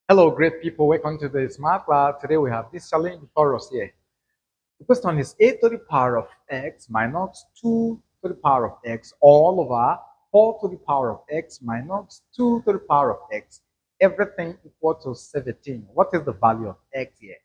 Hello, great people. Welcome to the Smart Lab. Today we have this challenge before us here. The question is a to the power of x minus 2 to the power of x all over 4 to the power of x minus 2 to the power of x. Everything equal to 17. What is the value of x here?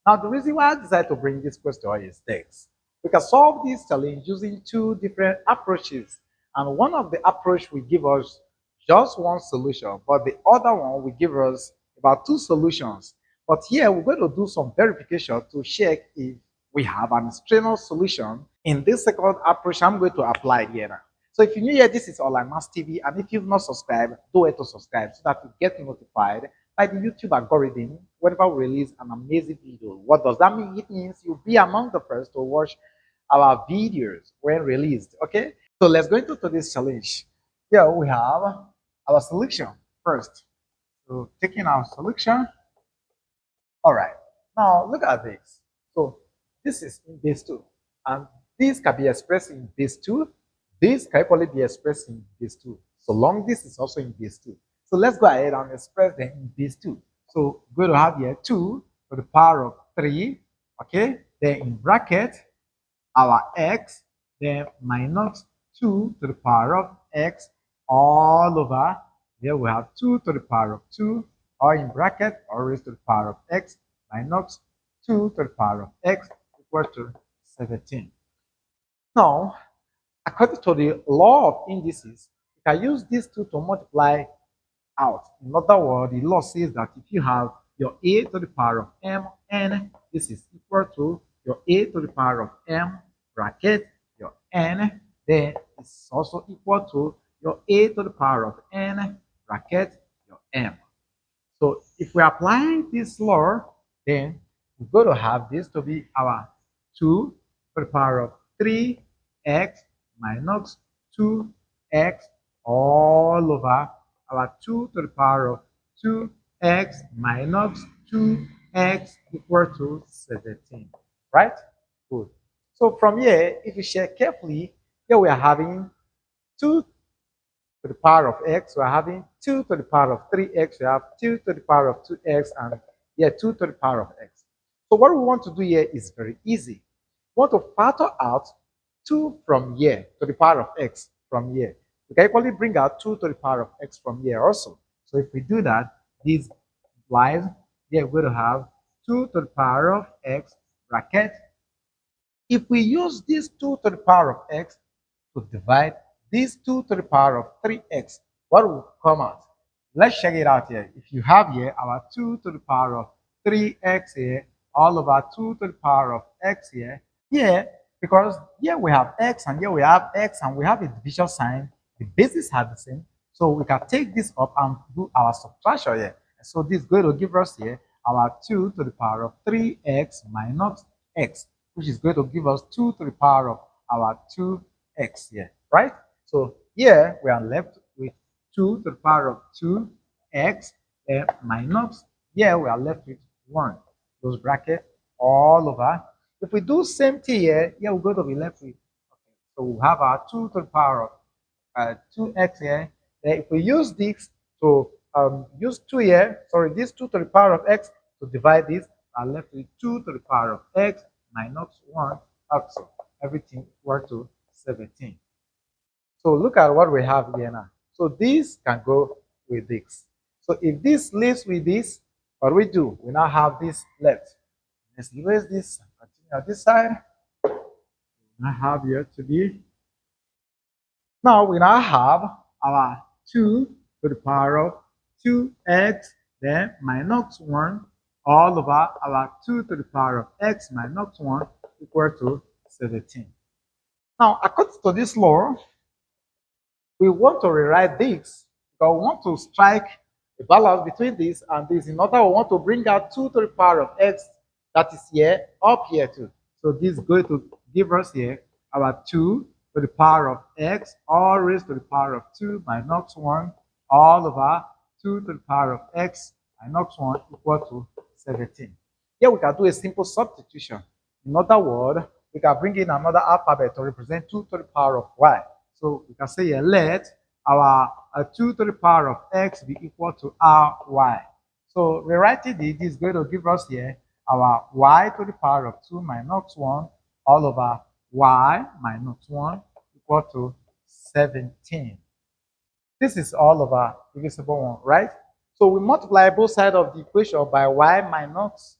Now, the reason why I decided to bring this question is this. We can solve this challenge using two different approaches. And one of the approach will give us just one solution, but the other one will give us about two solutions. But here we're going to do some verification to check if we have an extraneous solution. In this second approach, I'm going to apply it here now. So if you're new here, this is Online Mass TV, and if you've not subscribed, do it to subscribe so that you get notified by the YouTube algorithm whenever we release an amazing video. What does that mean? It means you'll be among the first to watch our videos when released. Okay, so let's go into today's challenge. Here we have our solution first. So taking our solution. All right, now look at this. So this is in base 2, and this can be expressed in base 2. This can equally be expressed in base 2, so long this is also in base 2. So let's go ahead and express them in base 2. So we're going to have here 2 to the power of 3, okay? Then in bracket, our x, then minus 2 to the power of x all over. Here we have 2 to the power of 2, or in bracket, or raised to the power of x minus 2 to the power of x equal to 17. Now, according to the law of indices, you can use these two to multiply out. In other words, the law says that if you have your a to the power of m n, this is equal to your a to the power of m bracket your n, then it's also equal to your a to the power of n bracket your m. So if we apply this law, then we're going to have this to be our 2 to the power of 3x minus 2x all over our 2 to the power of 2x minus 2x equal to 17. Right? Good. So from here, if you check carefully, here we are having 2 to the power of x, we are having 2 to the power of 3x, we have 2 to the power of 2x, and here 2 to the power of x. So what we want to do here is very easy. We want to factor out 2 from here to the power of x from here. We can equally bring out 2 to the power of x from here also. So if we do that, this implies here we're going to have 2 to the power of x bracket. If we use this 2 to the power of x to divide this 2 to the power of 3x, what will come out? Let's check it out here. If you have here our 2 to the power of 3x here, all over 2 to the power of x here, because here we have x and here we have x and we have a division sign, the bases are the same. So we can take this up and do our subtraction here. So this is going to give us here our 2 to the power of 3x minus x, which is going to give us 2 to the power of our 2x here, right? So here we are left with 2 to the power of 2x minus, here we are left with 1. Those brackets all over. If we do same thing here, we're going to be left with, okay, so we have our 2 to the power of 2x here. Then if we use this to use 2 here, sorry, this 2 to the power of x to divide this, are left with 2 to the power of x minus 1 also. Everything equal to 17. So look at what we have here now. So this can go with this. So if this leaves with this, what we do? We now have this left. Let's erase this and continue on this side. I have here to be. Now we now have our 2 to the power of 2x, then minus 1 all over our 2 to the power of x minus 1 equal to 17. Now, according to this law, we want to rewrite this because we want to strike a balance between this and this. In order, we want to bring out 2 to the power of x that is here up here too. So this is going to give us here our 2 to the power of x all raised to the power of 2 minus 1 all over 2 to the power of x minus 1 equal to 17. Here we can do a simple substitution. In other words, we can bring in another alphabet to represent 2 to the power of y. So we can say here, let our 2 to the power of x be equal to ry. So rewriting it is going to give us here our y to the power of 2 minus 1 all over y minus 1 equal to 17. This is all over divisible 1, right? So we multiply both sides of the equation by y minus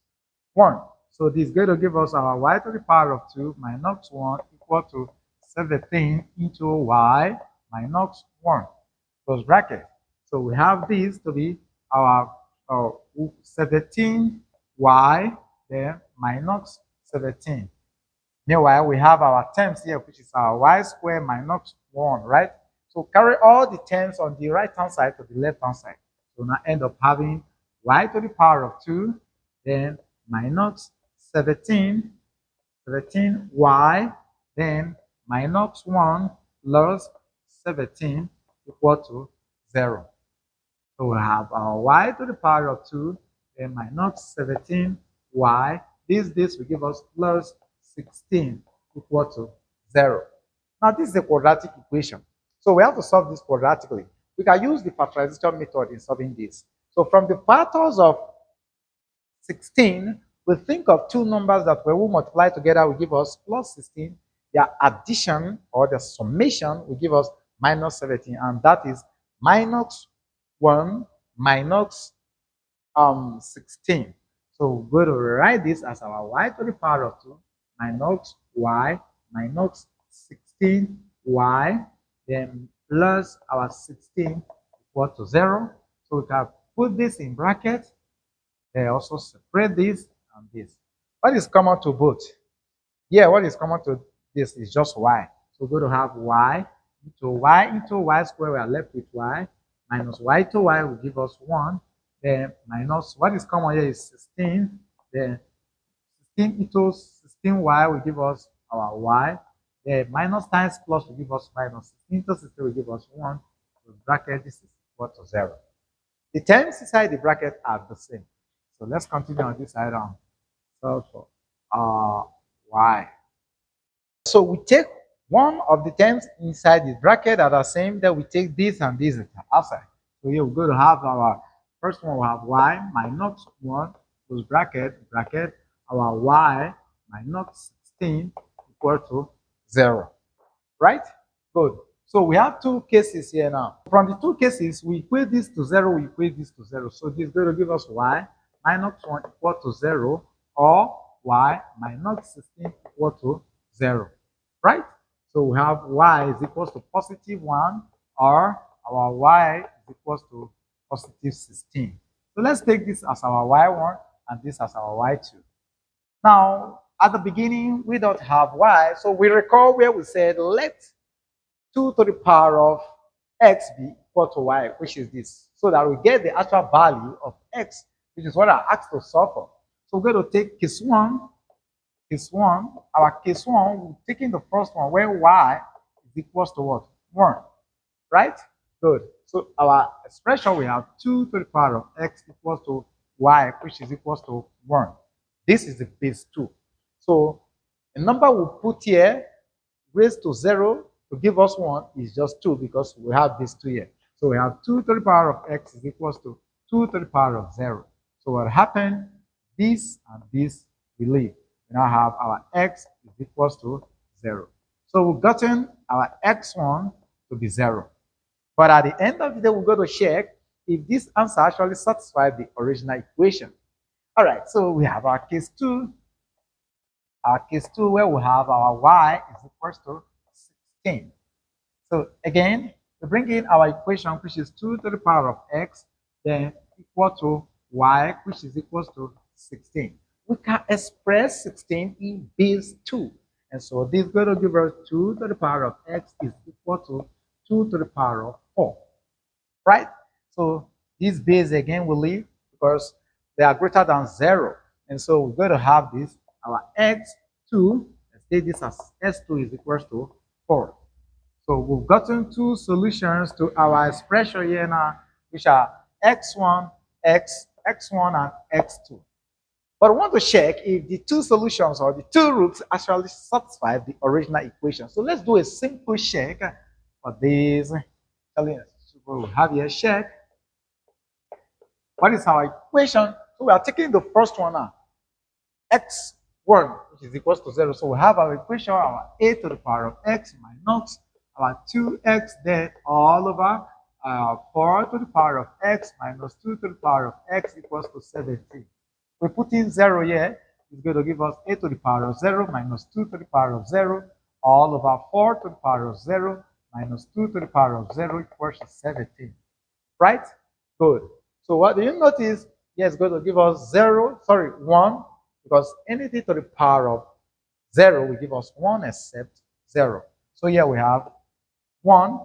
1. So this is going to give us our y to the power of 2 minus 1 equal to 17 into y minus 1 close bracket. So we have this to be our 17y there minus 17. Meanwhile, we have our terms here, which is our y squared minus 1, right? So carry all the terms on the right-hand side to the left-hand side. So now end up having y to the power of 2, then minus 17, 17y, then minus 1 plus 17 equal to 0. So we have our y to the power of 2, then minus 17y. This will give us plus 16 equal to 0. Now this is a quadratic equation. So we have to solve this quadratically. We can use the factorization method in solving this. So from the factors of 16, we think of two numbers that when we multiply together will give us plus 16. Their addition or the summation will give us minus 17, and that is minus 1 minus 16. So we're going to write this as our y to the power of 2 minus y minus 16y, then plus our 16 equal to 0. So we can put this in brackets. They also separate this and this. What is common to both? Yeah, what is common to this is just y. So we're going to have y into y squared. We are left with y minus y to y will give us 1. Then minus what is common here is 16. Then 16 into 16y will give us our y. Then minus times plus will give us minus 16 into 16 will give us 1. So bracket this is equal to 0. The terms inside the bracket are the same. So let's continue on this side on. So for y. So we take one of the terms inside the bracket that are same, then we take this and this outside. So here we're going to have our first one, we have y minus 1 plus bracket, our y minus 16 equal to 0. Right? Good. So we have two cases here now. From the two cases, we equate this to 0, we equate this to 0. So this is going to give us y minus 1 equal to 0, or y minus 16 equal to 0. Right? So we have y is equal to positive 1, or our y is equal to positive 16. So let's take this as our y1 and this as our y2. Now, at the beginning, we don't have y, so we recall where we said let 2 to the power of x be equal to y, which is this, so that we get the actual value of x, which is what I asked to solve for. So we're going to take case 1. Our case 1, we're taking the first one where y is equal to what? 1. Right? Good. So our expression, we have 2 to the power of x equals to y, which is equal to 1. This is the base 2. So the number we put here raised to 0 to give us 1 is just 2, because we have this 2 here. So we have 2 to the power of x is equal to 2 to the power of 0. So what happened? This and this we leave. We now have our x is equal to 0. So we've gotten our x1 to be 0. But at the end of the day, we're going to check if this answer actually satisfies the original equation. All right, so we have our case 2. Our case 2 where we have our y is equal to 16. So again, we bring in our equation, which is 2 to the power of x, then equal to y, which is equal to 16. We can express 16 in base 2. And so this is going to give us 2 to the power of x is equal to 2 to the power of 4. Right? So this base again will leave because they are greater than 0. And so we're going to have this, our x2, let's take this as s2 is equal to 4. So we've gotten two solutions to our expression here now, which are x1, x1 and x2. But I want to check if the two solutions or the two roots actually satisfy the original equation. So let's do a simple check for this. We have here check. What is our equation? So we are taking the first one now. x1, which is equals to 0. So we have our equation, our a to the power of x minus our 2x, then all over 4 to the power of x minus 2 to the power of x equals to 17. We put in 0 here. It's going to give us a to the power of 0 minus 2 to the power of 0, all over 4 to the power of 0 minus 2 to the power of 0 equals to 17. Right? Good. So what do you notice? Here it's going to give us 1, because anything to the power of 0 will give us 1 except 0. So here we have 1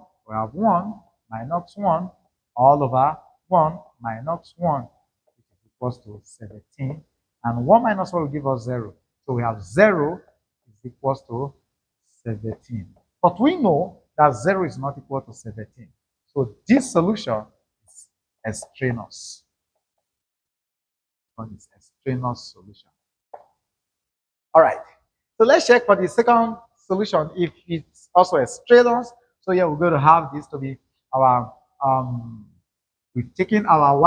minus 1, all over 1 minus 1, which is equals to 17. And 1 minus 1 will give us 0. So we have 0 is equals to 17. But we know that 0 is not equal to 17. So this solution is extraneous. It's extraneous solution. All right. So let's check for the second solution if it's also extraneous. So here we're going to have this to be our we've taken our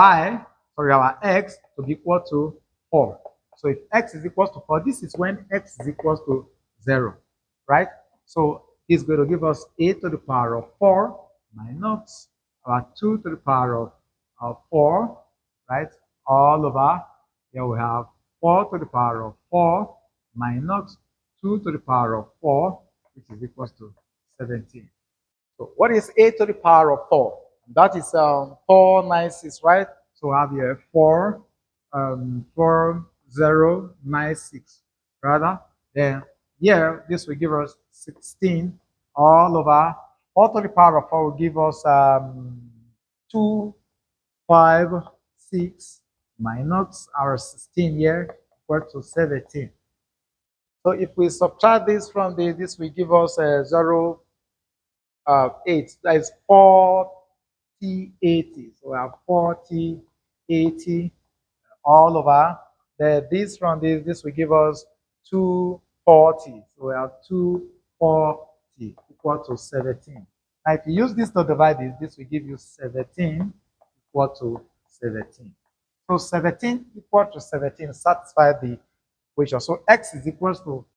our x to be equal to 4. So if x is equal to 4, this is when x is equal to 0, right? So it's going to give us a to the power of 4 minus our 2 to the power of 4, right? All over, here we have 4 to the power of 4 minus 2 to the power of 4, which is equal to 17. So what is a to the power of 4? That is 496, right? So we have here 4096, rather. Then here, this will give us 16 all over 4 to the power of 4 will give us 256 minus our 16 here equal to 17. So if we subtract this from this will give us 0, 8. That is 4080. So we have 4080 all over. Then this from this will give us 240. So we have 240 equal to 17. Now if you use this to divide this will give you 17 equal to 17. So 17 equal to 17 satisfies the equation. So x is equal to